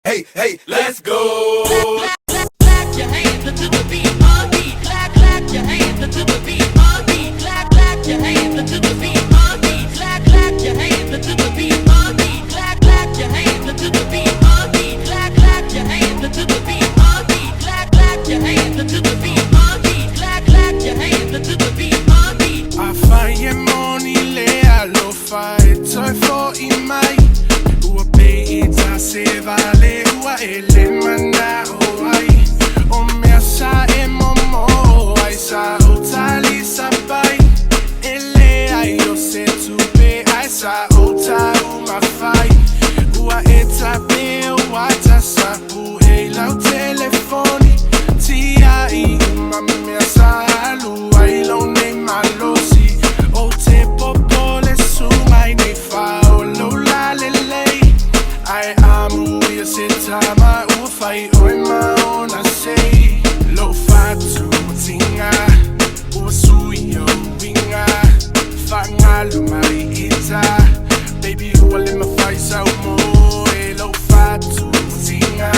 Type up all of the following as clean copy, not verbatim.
Hey, hey, let's go. Clap your hands until the beat on beat. Clap your hands until the beat on beat. Clap your hands until the beat on beat. Clap your hands until the beat on beat. Clap your hands until the beat on beat. Clap your hands until the beat on beat. Clap your hands until the beat on beat. Clap your hands until the beat on beat. I find your money lea lo fai toi for in mai. Ua pe ita se vale ua ele mana o ai. O mea sa e momo ai sa o tali sa pai. Ele ai o se tupe ai sa o ta uma fai. Ua eta pe o ata sa pu e lau telefoni. Ti ai uma mea sa alu ai lo ne malosi. O te popole su mai ne fa o lo la lele. Ai amu ia se tama ua fai o e maona sei. Lo fatu tinga ua sui o winga. Whangalo mai ita. Baby ua le mawhai sau mo e lo fatu tinga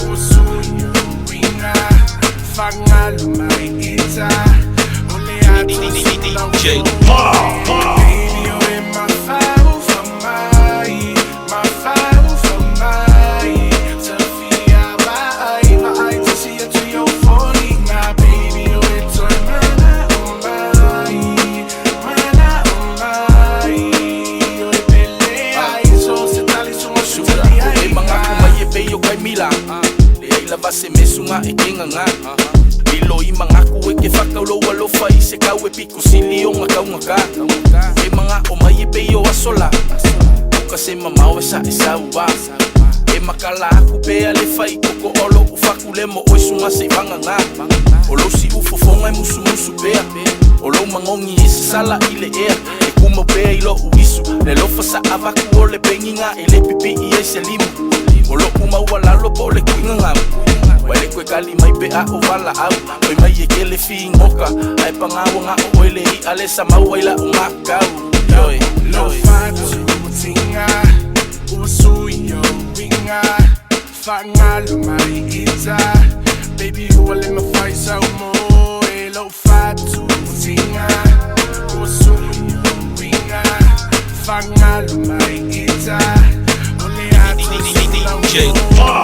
ua sui o winga. Whangalo mai ita. Ole atu sulau mo baby o e Mafaufau Mai. Mafaufau Mai. Tafia vai vai te sia tu yo foni nga baby o e toi mana o mai. Mana o mai. O e pele ai so se tali so Shootah. E mga kumai e peyo kai mila. Le ai lava se mesunga e kenga nga. Lilo i mga ku e ke whakaulo alo fai se kau e piko sili o nga kau nga ka. E mga o mai e peyo asola. Uka se mamau e sa e saua. E makala aku pea le fai koko olo u whaku le mo o sunga se vanga nga. Olo si ufofonga e musu musu pea. Olo mangongi e se sala i le ea. E kuma pea i lo u isu. Le lofa sa avaku o le pengi nga e le pipi i e se limu. Olo kuma ua lalo po le kuinga ngamu. Wale koe kali mai pe a o wala au. Oi mai e kele fi ngoka. Ai pangawa nga o oile i ale sa mau aila o makau. Yoi, Lo yoi. fatu tinga ua sui o winga. Whangalo mai ita. Baby ua le mawhai sau mo e lo fatu tinga ua sui o winga. Whangalo mai ita. Ole atu sulau mo